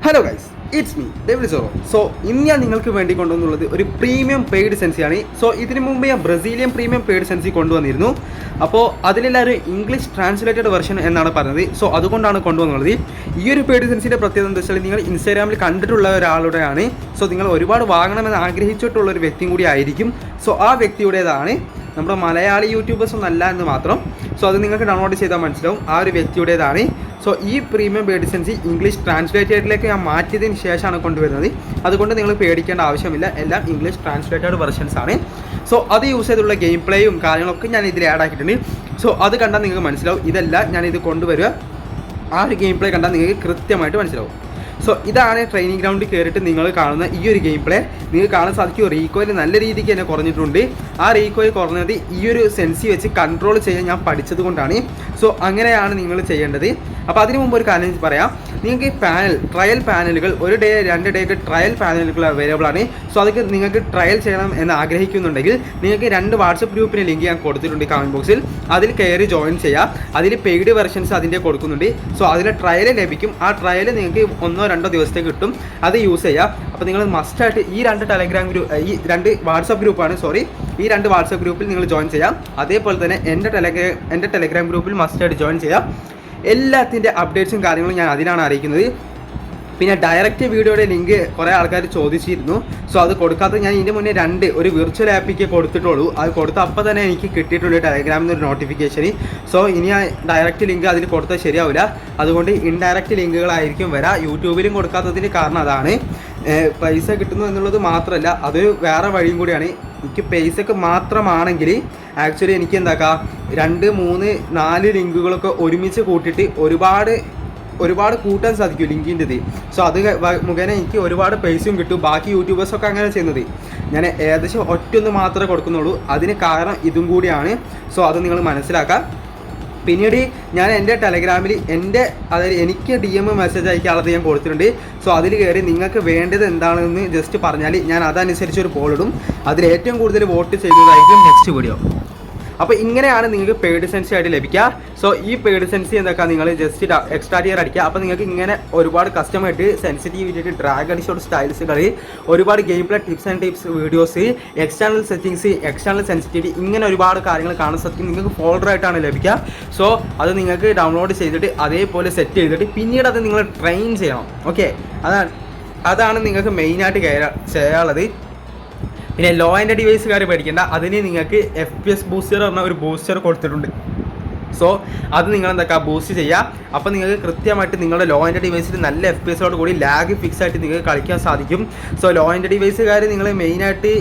Hello guys, it's me devil sorrow. So ഇന്ന് ഞാൻ നിങ്ങൾക്ക് വേണ്ടി കൊണ്ടുവന്നുള്ളത് ഒരു പ്രീമിയം പെയ്ഡ് സെൻസിയാണ്. സോ ഇതിനു മുമ്പ് ഞാൻ ബ്രസീലിയൻ പ്രീമിയം പെയ്ഡ് സെൻസി കൊണ്ടുവന്നിരുന്നു. അപ്പോൾ അതിലെല്ലാവരും ഇംഗ്ലീഷ് ട്രാൻസ്ലേറ്റഡ് വെർഷൻ എന്നാണ് പറഞ്ഞത്. സോ അതുകൊണ്ടാണ് കൊണ്ടുവന്നുള്ളത്. ഈ ഒരു പെയ്ഡ് സെൻസിൻ്റെ പ്രത്യേകത എന്താ വെച്ചാൽ നിങ്ങൾ ഇൻസ്റ്റാഗ്രാമിൽ കണ്ടിട്ടുള്ള ഒരാളുടെയാണ്. സോ നിങ്ങൾ ഒരുപാട് വാങ്ങണമെന്ന് ആഗ്രഹിച്ചിട്ടുള്ള ഒരു വ്യക്തിയും കൂടി ആയിരിക്കും. സോ ആ വ്യക്തിയുടേതാണ്. നമ്മുടെ മലയാളി യൂട്യൂബേഴ്സ് ഒന്നല്ല എന്ന് മാത്രം. സോ അത് നിങ്ങൾക്ക് ഡൗൺലോഡ് ചെയ്താൽ മനസ്സിലാവും, ആ ഒരു വ്യക്തിയുടേതാണ്. സോ ഈ പ്രീമിയം പെയ്ഡ് സെൻസി ഇംഗ്ലീഷ് ട്രാൻസ്ലേറ്റഡിലേക്ക് ഞാൻ മാറ്റിയതിന് ശേഷമാണ് കൊണ്ടുവരുന്നത്. അതുകൊണ്ട് നിങ്ങൾ പേടിക്കേണ്ട ആവശ്യമില്ല, എല്ലാം ഇംഗ്ലീഷ് ട്രാൻസ്ലേറ്റഡ് വെർഷൻസ് ആണ്. സോ അത് യൂസ് ചെയ്തുള്ള ഗെയിം പ്ലേയും കാര്യങ്ങളൊക്കെ ഞാൻ ഇതിൽ ആഡ് ആക്കിയിട്ടുണ്ട്. സോ അത് കണ്ടാൽ നിങ്ങൾക്ക് മനസ്സിലാവും, ഇതെല്ലാം ഞാനിത് കൊണ്ടുവരിക. ആ ഒരു ഗെയിം പ്ലേ കണ്ടാൽ നിങ്ങൾക്ക് കൃത്യമായിട്ട് മനസ്സിലാവും. സോ ഇതാണ് ട്രെയിനിങ് ഗ്രൗണ്ടിൽ കയറിയിട്ട് നിങ്ങൾ കാണുന്ന ഈ ഒരു ഗെയിം പ്ലേ. നിങ്ങൾക്ക് കാണാൻ സാധിക്കും റീകോയിൽ നല്ല രീതിക്ക് തന്നെ കുറഞ്ഞിട്ടുണ്ട്. ആ റീകോയിൽ കുറഞ്ഞത് ഈ ഒരു സെൻസി വെച്ച് കൺട്രോൾ ചെയ്യാൻ ഞാൻ പഠിച്ചത് കൊണ്ടാണ്. സോ അങ്ങനെയാണ് നിങ്ങൾ ചെയ്യേണ്ടത്. അപ്പോൾ അതിന് മുമ്പ് ഒരു കാര്യം പറയാം. നിങ്ങൾക്ക് ട്രയൽ പാനലുകൾ 1 ഡേ 2 ഡേക്ക് ട്രയൽ പാനലുകൾ അവൈലബിൾ ആണ്. സോ അതൊക്കെ നിങ്ങൾക്ക് ട്രയൽ ചെയ്യണം എന്ന് ആഗ്രഹിക്കുന്നുണ്ടെങ്കിൽ നിങ്ങൾക്ക് 2 വാട്സപ്പ് ഗ്രൂപ്പിന് ലിങ്ക് ഞാൻ കൊടുത്തിട്ടുണ്ട് കമൻറ്റ് ബോക്സിൽ. അതിൽ കയറി ജോയിൻ ചെയ്യുക. അതിൽ പെയ്ഡ് വെർഷൻസ് അതിൻ്റെ കൊടുക്കുന്നുണ്ട്. സോ അതിലെ ട്രയൽ ലഭിക്കും. ആ ട്രയൽ നിങ്ങൾക്ക് 1-2 ദിവസത്തേക്ക് കിട്ടും. അത് യൂസ് ചെയ്യുക. അപ്പോൾ നിങ്ങൾ മസ്റ്റായിട്ട് ഈ 2 വാട്സപ്പ് ഗ്രൂപ്പാണ് ഈ 2 വാട്സപ്പ് ഗ്രൂപ്പിൽ നിങ്ങൾ ജോയിൻ ചെയ്യാം. അതേപോലെ തന്നെ എൻ്റെ ടെലഗ്രാം ഗ്രൂപ്പിൽ മസ്റ്റായിട്ട് ജോയിൻ ചെയ്യാം. എല്ലാത്തിൻ്റെ അപ്ഡേറ്റ്സും കാര്യങ്ങളും ഞാൻ അതിനാണ് അറിയിക്കുന്നത്. പിന്നെ ഡയറക്റ്റ് വീഡിയോയുടെ ലിങ്ക് കുറേ ആൾക്കാർ ചോദിച്ചിരുന്നു. സോ അത് കൊടുക്കാത്ത ഞാൻ ഇതിൻ്റെ മുന്നേ ഒരു വിർച്വൽ ആപ്പിക്ക് കൊടുത്തിട്ടുള്ളൂ. അത് കൊടുത്ത അപ്പോൾ തന്നെ എനിക്ക് കിട്ടിയിട്ടുണ്ട് ടെലഗ്രാമിൽ നിന്ന് ഒരു നോട്ടിഫിക്കേഷൻ. സോ ഇനി ആ ഡയറക്റ്റ് ലിങ്ക് അതിൽ കൊടുത്താൽ ശരിയാവില്ല. അതുകൊണ്ട് ഇൻഡയറക്റ്റ് ലിങ്കുകളായിരിക്കും വരാം. യൂട്യൂബിലും കൊടുക്കാത്തതിന് കാരണം അതാണ്. പൈസ കിട്ടുന്നു എന്നുള്ളത് മാത്രമല്ല, അതൊരു വേറെ വഴിയും കൂടിയാണ്. എനിക്ക് പൈസക്ക് മാത്രമാണെങ്കിൽ ആക്ച്വലി എനിക്ക് എന്താക്കാം 2, 3, 4 ലിങ്കുകളൊക്കെ ഒരുമിച്ച് കൂട്ടിയിട്ട് ഒരുപാട് കൂട്ടാൻ സാധിക്കും ലിങ്കിൻ്റെത്. സോ അത് മുഖേന എനിക്ക് ഒരുപാട് പൈസയും കിട്ടും. ബാക്കി യൂട്യൂബേഴ്സൊക്കെ അങ്ങനെ ചെയ്യുന്നത്. ഞാൻ ഏകദേശം ഒറ്റൊന്ന് മാത്രമേ കൊടുക്കുന്നുള്ളൂ. അതിന് കാരണം ഇതും കൂടിയാണ്. സോ അത് നിങ്ങൾ മനസ്സിലാക്കാം. പിന്നീട് ഞാൻ എൻ്റെ ടെലഗ്രാമിൽ അതായത് എനിക്ക് DM മെസ്സേജ് അയക്കാനുള്ളത് ഞാൻ കൊടുത്തിട്ടുണ്ട്. സോ അതിൽ കയറി നിങ്ങൾക്ക് വേണ്ടത് എന്താണെന്ന് ജസ്റ്റ് പറഞ്ഞാൽ ഞാൻ അതനുസരിച്ച് ഒരു പോൾ ഇടും. അതിൽ ഏറ്റവും കൂടുതൽ വോട്ട് ചെയ്യുന്നതായിരിക്കും നെക്സ്റ്റ് വീഡിയോ. അപ്പോൾ ഇങ്ങനെയാണ് നിങ്ങൾക്ക് പെയ്ഡ് സെൻസി ആയിട്ട് ലഭിക്കുക. സോ ഈ പെയ്ഡ് സെൻസി എന്തൊക്കെ നിങ്ങൾ ജസ്റ്റ് എക്സ്ട്രാ ടിയർ അടിക്കുക. അപ്പോൾ നിങ്ങൾക്ക് ഇങ്ങനെ ഒരുപാട് കസ്റ്റമായിട്ട് സെൻസിറ്റിവിറ്റി, ഡ്രാഗ് ആൻഡ് ഷോട്ട് സ്റ്റൈൽസുകൾ, ഒരുപാട് game play tips videos, external settings, external sensitivity, ഇങ്ങനെ ഒരുപാട് കാര്യങ്ങൾ കാണാൻ സാധിക്കും. നിങ്ങൾക്ക് ഫോൾഡറായിട്ടാണ് ലഭിക്കുക. സോ അത് നിങ്ങൾക്ക് ഡൗൺലോഡ് ചെയ്തിട്ട് അതേപോലെ സെറ്റ് ചെയ്തിട്ട് പിന്നീട് അത് നിങ്ങൾ ട്രെയിൻ ചെയ്യണം. ഓക്കെ, അതാണ് നിങ്ങൾക്ക് മെയിനായിട്ട് ചെയ്യാനുള്ളത്. പിന്നെ ലോ ആൻഡ് ഡിവൈസുകാർ പേടിക്കേണ്ട, അതിന് നിങ്ങൾക്ക് FPS ബൂസ്റ്റർ പറഞ്ഞ ഒരു ബൂസ്റ്റർ കൊടുത്തിട്ടുണ്ട്. സോ അത് നിങ്ങൾ ബൂസ്റ്റ് ചെയ്യുക. അപ്പോൾ നിങ്ങൾക്ക് കൃത്യമായിട്ട് നിങ്ങളുടെ ലോ ആൻഡ് ഡിവൈസിൽ നല്ല FPS കൂടി ലാഗ് ഫിക്സ് ആയിട്ട് നിങ്ങൾക്ക് കളിക്കാൻ സാധിക്കും. സോ ലോ ആൻഡ് ഡിവൈസുകാർ നിങ്ങൾ മെയിനായിട്ട്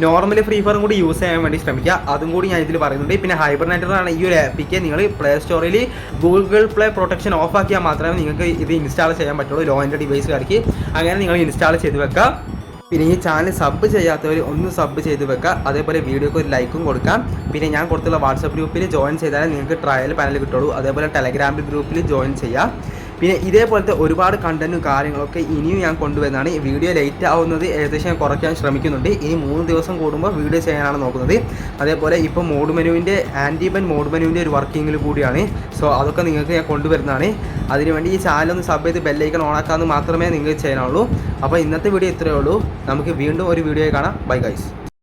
നോർമൽ ഫ്രീ ഫയറും കൂടി യൂസ് ചെയ്യാൻ വേണ്ടി ശ്രമിക്കുക. അതും കൂടി ഞാൻ ഇതിൽ പറയുന്നുണ്ട്. പിന്നെ ഹൈബർനേറ്ററാണ് ഈ ഒരു ആപ്പിക്ക് നിങ്ങൾ പ്ലേ സ്റ്റോറിൽ ഗൂഗിൾ പ്ലേ പ്രൊട്ടക്ഷൻ ഓഫ് ആക്കിയാൽ മാത്രമേ നിങ്ങൾക്ക് ഇത് ഇൻസ്റ്റാൾ ചെയ്യാൻ പറ്റുള്ളൂ ലോ ആൻഡ് ഡിവൈസുകാർക്ക്. അങ്ങനെ നിങ്ങൾ ഇൻസ്റ്റാൾ ചെയ്ത് വെക്കുക. പിന്നെ ഈ ചാനൽ സബ് ചെയ്യാത്തവർ ഒന്ന് സബ് ചെയ്ത് വെക്കുക. അതേപോലെ വീഡിയോക്ക് ഒരു ലൈക്കും കൊടുക്കാം. പിന്നെ ഞാൻ കൊടുത്തുള്ള വാട്സപ്പ് ഗ്രൂപ്പിൽ ജോയിൻ ചെയ്താലേ നിങ്ങൾക്ക് ട്രയൽ പാനൽ കിട്ടുള്ളൂ. അതേപോലെ ടെലഗ്രാം ഗ്രൂപ്പിൽ ജോയിൻ ചെയ്യുക. പിന്നെ ഇതേപോലത്തെ ഒരുപാട് കണ്ടൻറ്റും കാര്യങ്ങളൊക്കെ ഇനിയും ഞാൻ കൊണ്ടുവരുന്നതാണ്. ഈ വീഡിയോ ലേറ്റ് ആവുന്നത് ഏകദേശം ഞാൻ കുറയ്ക്കാൻ ശ്രമിക്കുന്നുണ്ട്. ഇനി 3 ദിവസം കൂടുമ്പോൾ വീഡിയോ ചെയ്യാനാണ് നോക്കുന്നത്. അതേപോലെ ഇപ്പോൾ മോഡ് മെനുവിൻ്റെ മോഡ് മെനുവിൻ്റെ ഒരു വർക്കിങ്ങിൽ കൂടിയാണ്. സോ അതൊക്കെ നിങ്ങൾക്ക് ഞാൻ കൊണ്ടുവരുന്നതാണ്. അതിനുവേണ്ടി ഈ ചാനലൊന്ന് സബ് ചെയ്ത് ബെല്ലൈക്കൺ ഓണാക്കാമെന്ന് മാത്രമേ നിങ്ങൾക്ക് ചെയ്യാനുള്ളൂ. അപ്പോൾ ഇന്നത്തെ വീഡിയോ ഇത്രയേ ഉള്ളൂ. നമുക്ക് വീണ്ടും ഒരു വീഡിയോ കാണാം. Bye guys.